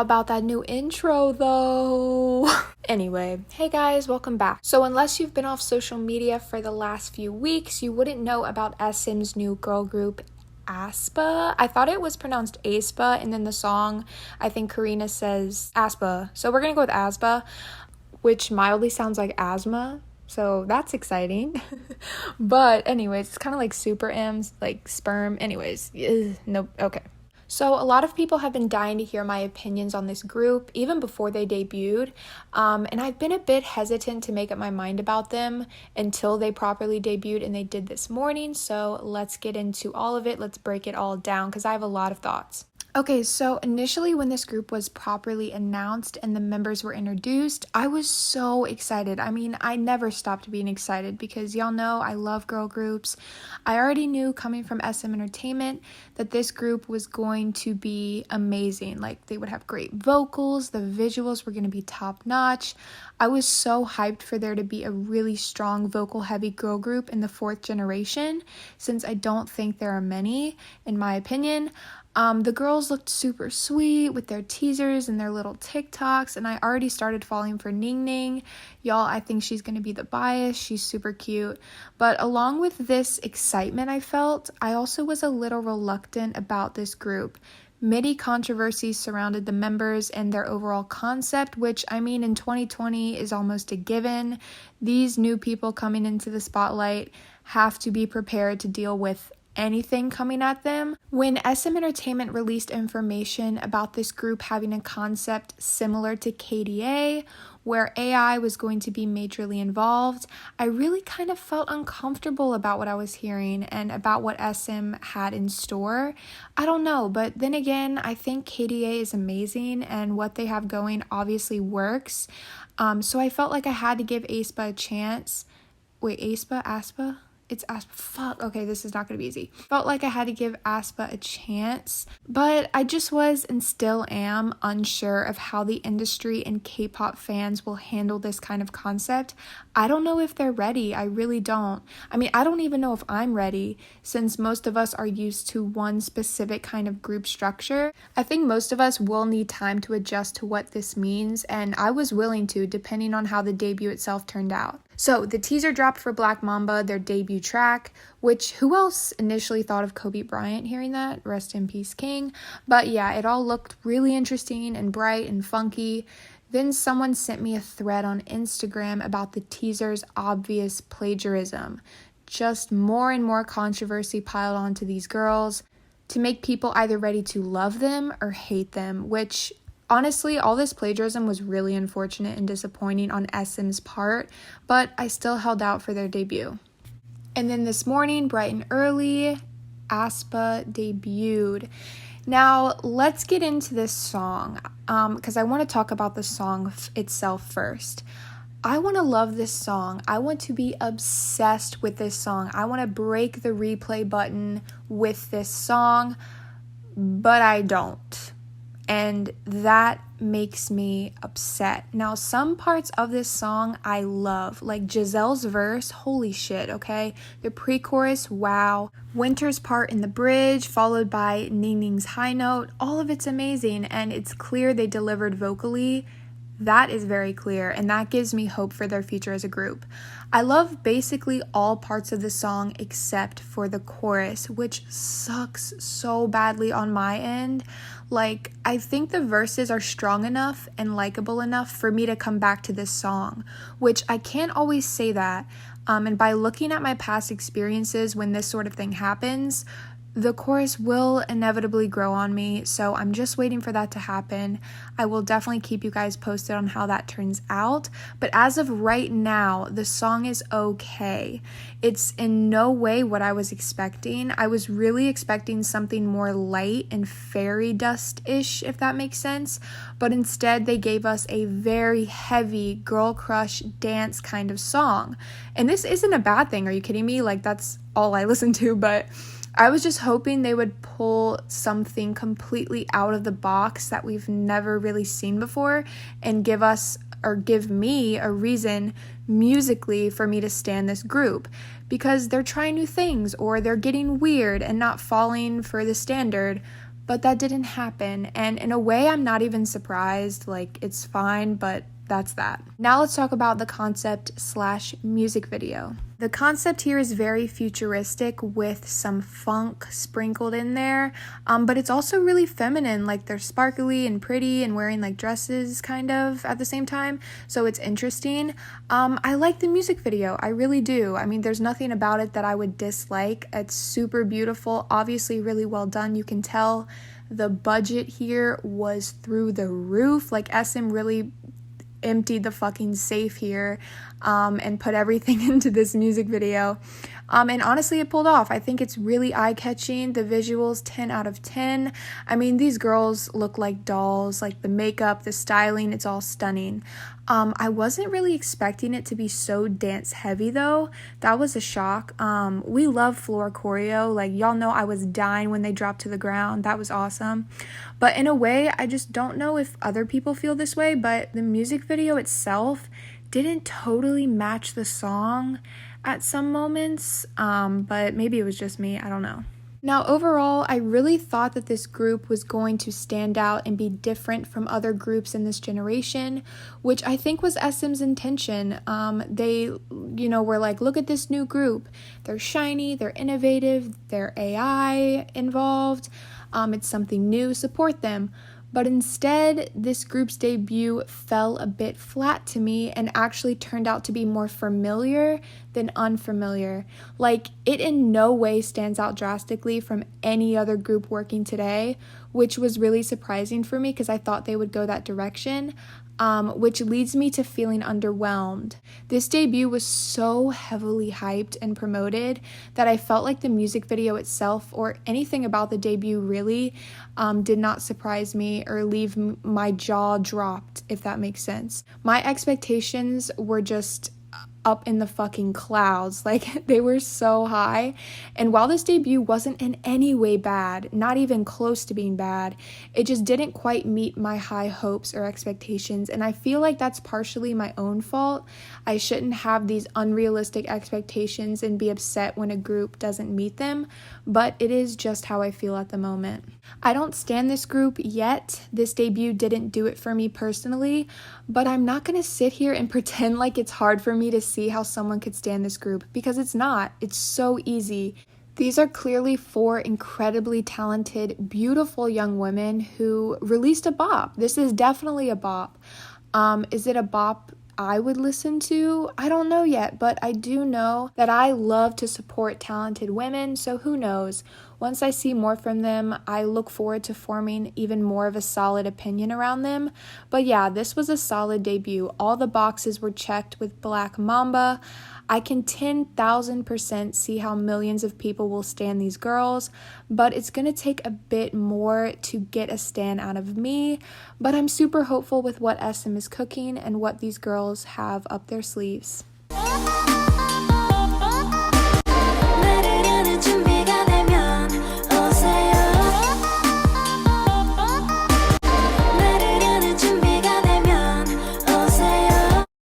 How about that new intro though? Anyway, hey guys, welcome back. So unless you've been off social media for the last few weeks, you wouldn't know about SM's new girl group, aespa. I thought it was pronounced aespa, and then the song, I think Karina says aespa. So we're gonna go with aespa, which mildly sounds like asthma. So that's exciting. But anyways, it's kind of like super M's, like sperm. Anyways, nope, okay. So a lot of people have been dying to hear my opinions on this group, even before they debuted, and I've been a bit hesitant to make up my mind about them until they properly debuted, and they did this morning, so let's get into all of it. Let's break it all down, because I have a lot of thoughts. Okay, so initially when this group was properly announced and the members were introduced, I was so excited. I mean, I never stopped being excited because y'all know I love girl groups. I already knew coming from SM Entertainment that this group was going to be amazing. Like, they would have great vocals, the visuals were going to be top notch. I was so hyped for there to be a really strong vocal heavy girl group in the fourth generation, since I don't think there are many, in my opinion. The girls looked super sweet with their teasers and their little TikToks, and I already started falling for Ning Ning. Y'all, I think she's going to be the bias. She's super cute. But along with this excitement I felt, I also was a little reluctant about this group. Many controversies surrounded the members and their overall concept, which, I mean, in 2020 is almost a given. These new people coming into the spotlight have to be prepared to deal with anything coming at them. When SM Entertainment released information about this group having a concept similar to KDA, where AI was going to be majorly involved, I really kind of felt uncomfortable about what I was hearing and about what SM had in store. I don't know, but then again, I think KDA is amazing and what they have going obviously works. So I felt like I had to give aespa a chance. Wait, aespa? It's aespa. Fuck. Okay, this is not going to be easy. Felt like I had to give aespa a chance, but I just was and still am unsure of how the industry and K-pop fans will handle this kind of concept. I don't know if they're ready. I really don't. I mean, I don't even know if I'm ready, since most of us are used to one specific kind of group structure. I think most of us will need time to adjust to what this means, and I was willing to, depending on how the debut itself turned out. So the teaser dropped for Black Mamba, their debut track, which who else initially thought of Kobe Bryant hearing that? Rest in peace, King. But yeah, it all looked really interesting and bright and funky. Then someone sent me a thread on Instagram about the teaser's obvious plagiarism. Just more and more controversy piled onto these girls to make people either ready to love them or hate them, which honestly, all this plagiarism was really unfortunate and disappointing on SM's part, but I still held out for their debut. And then this morning, bright and early, aespa debuted. Now, let's get into this song, because I want to talk about the song itself first. I want to love this song. I want to be obsessed with this song. I want to break the replay button with this song, but I don't. And that makes me upset. Now, some parts of this song I love, like Giselle's verse, holy shit, okay? The pre-chorus, wow. Winter's part in the bridge, followed by Ning Ning's high note, all of it's amazing, and it's clear they delivered vocally. That is very clear, and that gives me hope for their future as a group. I love basically all parts of the song except for the chorus, which sucks so badly on my end. Like, I think the verses are strong enough and likable enough for me to come back to this song, which I can't always say that. And by looking at my past experiences when this sort of thing happens, the chorus will inevitably grow on me, so I'm just waiting for that to happen. I will definitely keep you guys posted on how that turns out, but as of right now, the song is okay. It's in no way what I was expecting. I was really expecting something more light and fairy dust-ish, if that makes sense, but instead they gave us a very heavy girl crush dance kind of song. And this isn't a bad thing, are you kidding me? Like, that's all I listen to, but I was just hoping they would pull something completely out of the box that we've never really seen before and give us or give me a reason musically for me to stan this group, because they're trying new things or they're getting weird and not falling for the standard. But that didn't happen, and in a way I'm not even surprised. Like, it's fine, but that's that. Now let's talk about the concept / music video. The concept here is very futuristic with some funk sprinkled in there, but it's also really feminine. Like, they're sparkly and pretty and wearing like dresses kind of at the same time, so it's interesting. I like the music video, I really do. I mean, there's nothing about it that I would dislike. It's super beautiful, obviously really well done. You can tell the budget here was through the roof. Like, SM really emptied the fucking safe here and put everything into this music video. And honestly, it pulled off. I think it's really eye-catching. The visuals, 10 out of 10. I mean, these girls look like dolls. Like, the makeup, the styling, it's all stunning. I wasn't really expecting it to be so dance heavy though. That was a shock. We love floor choreo. Like, y'all know I was dying when they dropped to the ground. That was awesome. But in a way, I just don't know if other people feel this way, but the music video itself didn't totally match the song at some moments, but maybe it was just me, I don't know. Now, overall, I really thought that this group was going to stand out and be different from other groups in this generation, which I think was SM's intention. They, were like, look at this new group. They're shiny, they're innovative, they're AI involved. It's something new, support them. But instead, this group's debut fell a bit flat to me and actually turned out to be more familiar than unfamiliar. Like, it in no way stands out drastically from any other group working today, which was really surprising for me because I thought they would go that direction. Which leads me to feeling underwhelmed. This debut was so heavily hyped and promoted that I felt like the music video itself, or anything about the debut really, did not surprise me or leave my jaw dropped, if that makes sense. My expectations were just up in the fucking clouds. Like, they were so high. And while this debut wasn't in any way bad, not even close to being bad, it just didn't quite meet my high hopes or expectations. And I feel like that's partially my own fault. I shouldn't have these unrealistic expectations and be upset when a group doesn't meet them, but it is just how I feel at the moment. I don't stan this group yet. This debut didn't do it for me personally, but I'm not gonna sit here and pretend like it's hard for me to see how someone could stan this group, because it's not. It's so easy. These are clearly 4 incredibly talented, beautiful young women who released a bop. This is definitely a bop. Is it a bop I would listen to? I don't know yet, but I do know that I love to support talented women, so who knows? Once I see more from them, I look forward to forming even more of a solid opinion around them. But yeah, this was a solid debut. All the boxes were checked with Black Mamba. I can 10,000% see how millions of people will stan these girls, but it's going to take a bit more to get a stan out of me. But I'm super hopeful with what SM is cooking and what these girls have up their sleeves.